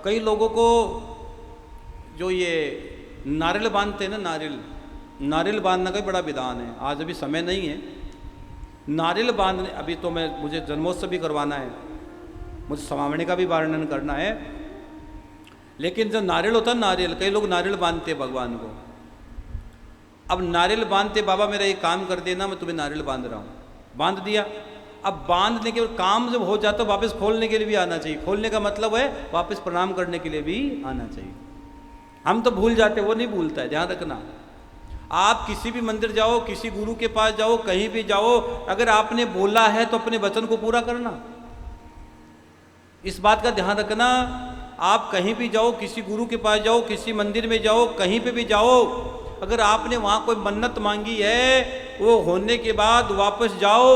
कई लोगों को जो ये नारियल बांधते हैं ना, नारियल बांधने का भी बड़ा विधान है। आज अभी समय नहीं है नारियल बांधने, अभी तो मुझे जन्मोत्सव भी करवाना है, मुझे समावणी का भी वर्णन करना है। लेकिन जो नारियल होता है, नारियल, कई लोग नारियल बांधते हैं भगवान को। अब नारियल बांधते, बाबा मेरा एक काम कर देना, मैं तुम्हें नारियल बांध रहा हूँ, बांध दिया। अब बांधने के काम जब हो जाता है वापस खोलने के लिए भी आना चाहिए। खोलने का मतलब है वापस प्रणाम करने के लिए भी आना चाहिए। हम तो भूल जाते, वो नहीं भूलता है, ध्यान रखना। आप किसी भी मंदिर जाओ, किसी गुरु के पास जाओ, कहीं भी जाओ, अगर आपने बोला है तो अपने वचन को पूरा करना, इस बात का ध्यान रखना। आप कहीं भी जाओ, किसी गुरु के पास जाओ, किसी मंदिर में जाओ, कहीं पे भी जाओ, अगर आपने वहां कोई मन्नत मांगी है, वो होने के बाद वापस जाओ।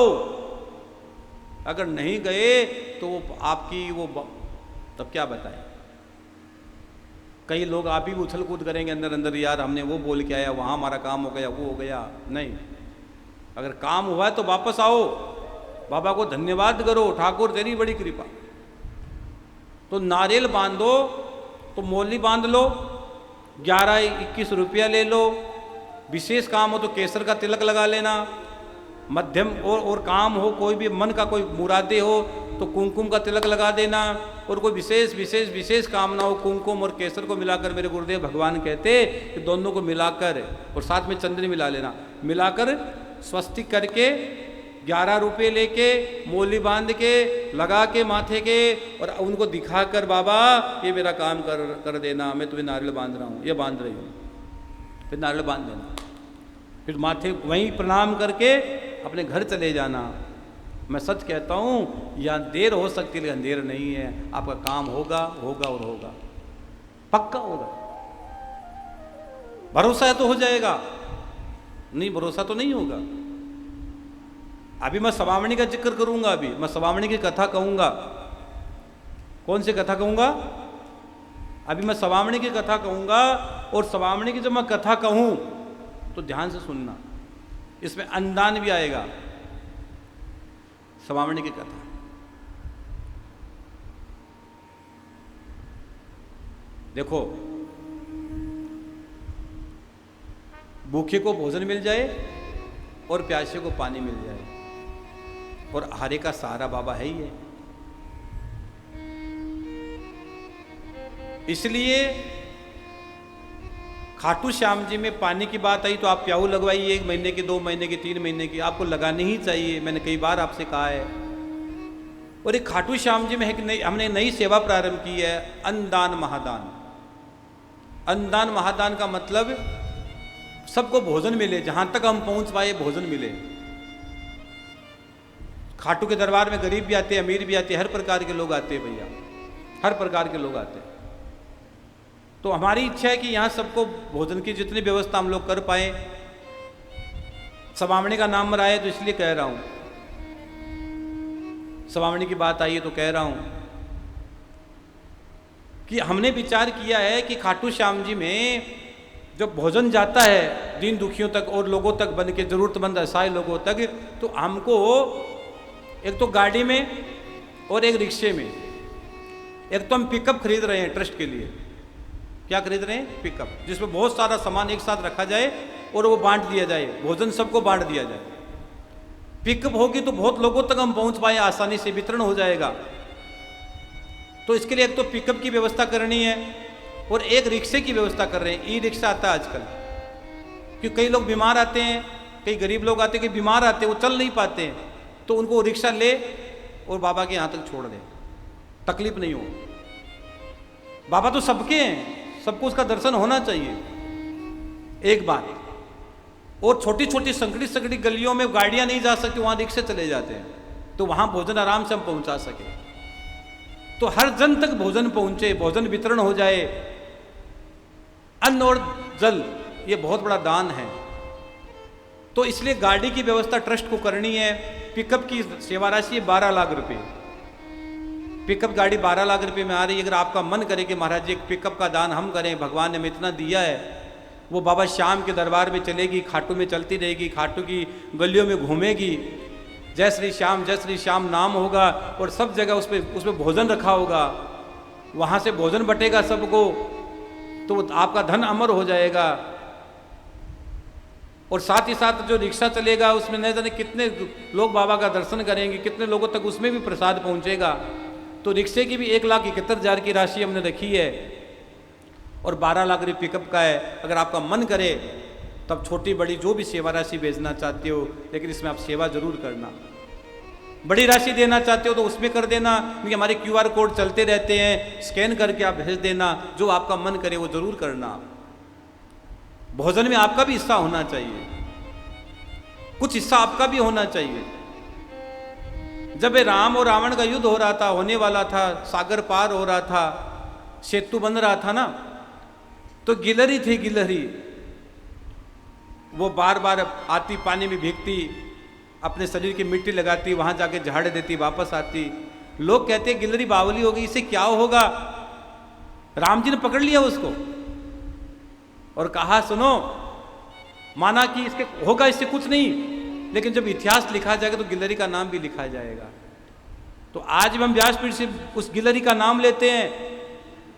अगर नहीं गए तो आपकी वो तब क्या बताएं। कई लोग आप ही उछल कूद करेंगे अंदर अंदर, यार हमने वो बोल के आया, वहाँ हमारा काम हो गया, वो हो गया। नहीं, अगर काम हुआ है तो वापस आओ, बाबा को धन्यवाद करो, ठाकुर तेरी बड़ी कृपा। तो नारियल बांधो तो मौली बांध लो, 11-21 रुपया ले लो। विशेष काम हो तो केसर का तिलक लगा लेना। मध्यम और काम हो, कोई भी मन का कोई मुरादे हो तो कुमकुम का तिलक लगा देना। और कोई विशेष कामना हो, कुमकुम और केसर को मिलाकर, मेरे गुरुदेव भगवान कहते कि दोनों को मिलाकर, और साथ में चंदन मिला लेना, मिलाकर स्वस्तिक करके 11 रुपये लेके मौली बांध के लगा के माथे के, और उनको दिखाकर, बाबा ये मेरा काम कर देना, मैं तुम्हें नारियल बांध रहा हूँ, ये बांध रही हूँ, फिर नारियल बांध देना। फिर माथे वहीं प्रणाम करके अपने घर चले जाना। मैं सच कहता हूँ, यहाँ देर हो सकती है लेकिन अंधेर नहीं है। आपका काम होगा होगा और होगा, पक्का होगा। भरोसा है तो हो जाएगा, नहीं भरोसा तो नहीं होगा। अभी मैं समावणी का जिक्र करूंगा, अभी मैं समावणी की कथा कहूंगा। कौन सी कथा कहूंगा? अभी मैं समावणी की कथा कहूंगा। और समावणी की जब मैं कथा कहूं तो ध्यान से सुनना, इसमें अनुदान भी आएगा। समावणी की कथा, देखो, भूखे को भोजन मिल जाए और प्यासे को पानी मिल जाए, और हरे का सहारा बाबा है ही है। इसलिए खाटू श्याम जी में पानी की बात आई तो आप प्याऊ लगवाइए, 1 महीने की, 2 महीने की, 3 महीने की, आपको लगानी ही चाहिए। मैंने कई बार आपसे कहा है। और एक खाटू श्याम जी में हमने नई सेवा प्रारंभ की है, अन्नदान महादान। अन्नदान महादान का मतलब सबको भोजन मिले, जहां तक हम पहुंच पाए भोजन मिले। खाटू के दरबार में गरीब भी आते हैं, अमीर भी आते हैं, हर प्रकार के लोग आते हैं भैया, हर प्रकार के लोग आते हैं। तो हमारी इच्छा है कि यहाँ सबको भोजन की जितनी व्यवस्था हम लोग कर पाए। समावणी का नाम रहा है तो इसलिए कह रहा हूँ, समावणी की बात आई है तो कह रहा हूँ कि हमने विचार किया है कि खाटू श्याम जी में जब भोजन जाता है दीन दुखियों तक और लोगों तक, बन के जरूरतमंद असहाय लोगों तक, तो हमको एक तो गाड़ी में और एक रिक्शे में, एक तो हम पिकअप खरीद रहे हैं ट्रस्ट के लिए। क्या खरीद रहे हैं? पिकअप, जिसमें बहुत सारा सामान एक साथ रखा जाए और वो बांट दिया जाए, भोजन सबको बांट दिया जाए। पिकअप होगी तो बहुत लोगों तक हम पहुंच पाए, आसानी से वितरण हो जाएगा। तो इसके लिए एक तो पिकअप की व्यवस्था करनी है और एक रिक्शे की व्यवस्था कर रहे हैं। ई रिक्शा आता है आजकल, क्योंकि कई लोग बीमार आते हैं, कई गरीब लोग आते हैं, कई बीमार आते हैं, वो चल नहीं पाते हैं, तो उनको रिक्शा ले और बाबा के यहाँ तक छोड़ दे, तकलीफ नहीं हो। बाबा तो सबके हैं, सबको उसका दर्शन होना चाहिए, एक बात। और छोटी छोटी संकड़ी गलियों में गाड़ियां नहीं जा सकती, वहां रिक्शे चले जाते हैं, तो वहां भोजन आराम से हम पहुंचा सके, तो हर जन तक भोजन पहुंचे, भोजन वितरण हो जाए। अन्न और जल ये बहुत बड़ा दान है, तो इसलिए गाड़ी की व्यवस्था ट्रस्ट को करनी है। पिकअप की सेवा राशि है 12 लाख रुपए। पिकअप गाड़ी 12 लाख रुपए में आ रही है। अगर आपका मन करे कि महाराज जी एक पिकअप का दान हम करें, भगवान ने हमें इतना दिया है, वो बाबा श्याम के दरबार में चलेगी, खाटू में चलती रहेगी, खाटू की गलियों में घूमेगी, जय श्री श्याम नाम होगा और सब जगह उसमें भोजन रखा होगा। वहाँ से भोजन बटेगा सबको, तो आपका धन अमर हो जाएगा। और साथ ही साथ जो रिक्शा चलेगा उसमें न जाने कितने लोग बाबा का दर्शन करेंगे, कितने लोगों तक उसमें भी प्रसाद पहुँचेगा। तो रिक्शे की भी 1,71,000 की राशि हमने रखी है और 12 लाख रुपये पिकअप का है। अगर आपका मन करे तब छोटी बड़ी जो भी सेवा राशि भेजना चाहते हो, लेकिन इसमें आप सेवा जरूर करना। बड़ी राशि देना चाहते हो तो उसमें कर देना, क्योंकि हमारे QR कोड चलते रहते हैं, स्कैन करके आप भेज देना। जो आपका मन करे वो जरूर करना। भोजन में आपका भी हिस्सा होना चाहिए, कुछ हिस्सा आपका भी होना चाहिए। जब ये राम और रावण का युद्ध हो रहा था, होने वाला था, सागर पार हो रहा था, सेतु बन रहा था ना, तो गिलहरी थी, गिलहरी वो बार बार आती, पानी में भीगती, अपने शरीर की मिट्टी लगाती, वहां जाके झाड़ देती, वापस आती। लोग कहते गिलहरी बावली हो गई, इसे क्या होगा। राम जी ने पकड़ लिया उसको और कहा सुनो, माना कि इसके होगा, इससे कुछ नहीं, लेकिन जब इतिहास लिखा जाएगा तो गिलहरी का नाम भी लिखा जाएगा। तो आज भी हम व्यासपीठ से उस गिलहरी का नाम लेते हैं।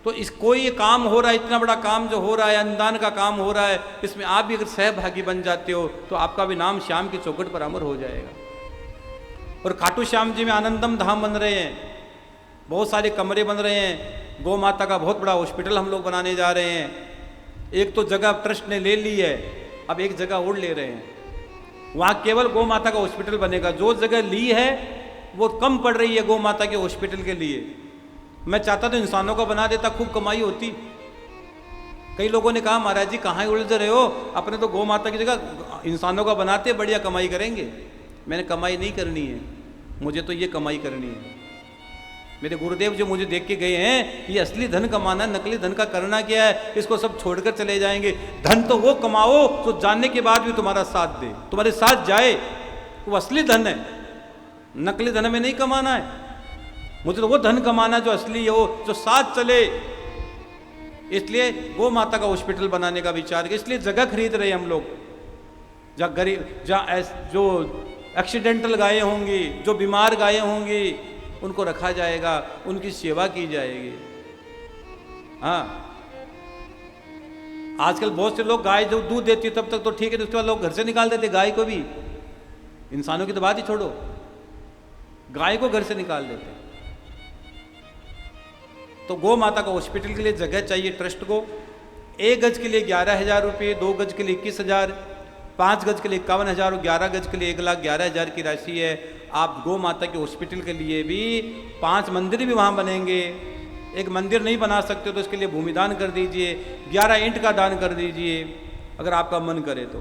तो इस कोई काम हो रहा है, इतना बड़ा काम जो हो रहा है, अनुदान का काम हो रहा है, इसमें आप भी अगर सहभागी बन जाते हो तो आपका भी नाम श्याम की चौखट पर अमर हो जाएगा। और खाटू श्याम जी में आनंदम धाम बन रहे हैं, बहुत सारे कमरे बन रहे हैं, गौ माता का बहुत बड़ा हॉस्पिटल हम लोग बनाने जा रहे हैं। एक तो जगह ट्रस्ट ने ले ली है, अब एक जगह और ले रहे हैं, वहाँ केवल गौ माता का हॉस्पिटल बनेगा। जो जगह ली है वो कम पड़ रही है गौ माता के हॉस्पिटल के लिए। मैं चाहता तो इंसानों का बना देता, खूब कमाई होती। कई लोगों ने कहा महाराज जी कहाँ उलझ रहे हो, अपने तो गौ माता की जगह इंसानों का बनाते, बढ़िया कमाई करेंगे। मैंने कमाई नहीं करनी है, मुझे तो ये कमाई करनी है। मेरे गुरुदेव जो मुझे देख के गए हैं, ये असली धन कमाना, नकली धन का करना क्या है, इसको सब छोड़कर चले जाएंगे। धन तो वो कमाओ तो जानने के बाद भी तुम्हारा साथ दे, तुम्हारे साथ जाए, वो असली धन है। नकली धन में नहीं कमाना है, मुझे तो वो धन कमाना जो असली हो, जो साथ चले। इसलिए गौ माता का हॉस्पिटल बनाने का विचार किया, इसलिए जगह खरीद रहे हैं हम लोग। जहाँ गरीब, जहाँ जो एक्सीडेंटल गायें होंगी, जो बीमार गायें होंगी, उनको रखा जाएगा, उनकी सेवा की जाएगी। हाँ, आजकल बहुत से लोग गाय जो दूध देती है तब तक तो ठीक है, उसके बाद लोग घर से निकाल देते गाय को भी। इंसानों की तो बात ही छोड़ो, गाय को घर से निकाल देते। तो गौ माता का हॉस्पिटल के लिए जगह चाहिए ट्रस्ट को। 1 गज के लिए 11,000 रुपये, 2 गज के लिए 21,000, 5 गज के लिए 51,000 और 11 गज के लिए 1,11,000 की राशि है। आप गौ माता के हॉस्पिटल के लिए भी 5 मंदिर भी वहाँ बनेंगे। एक मंदिर नहीं बना सकते तो इसके लिए भूमि दान कर दीजिए, 11 ईंट का दान कर दीजिए, अगर आपका मन करे तो।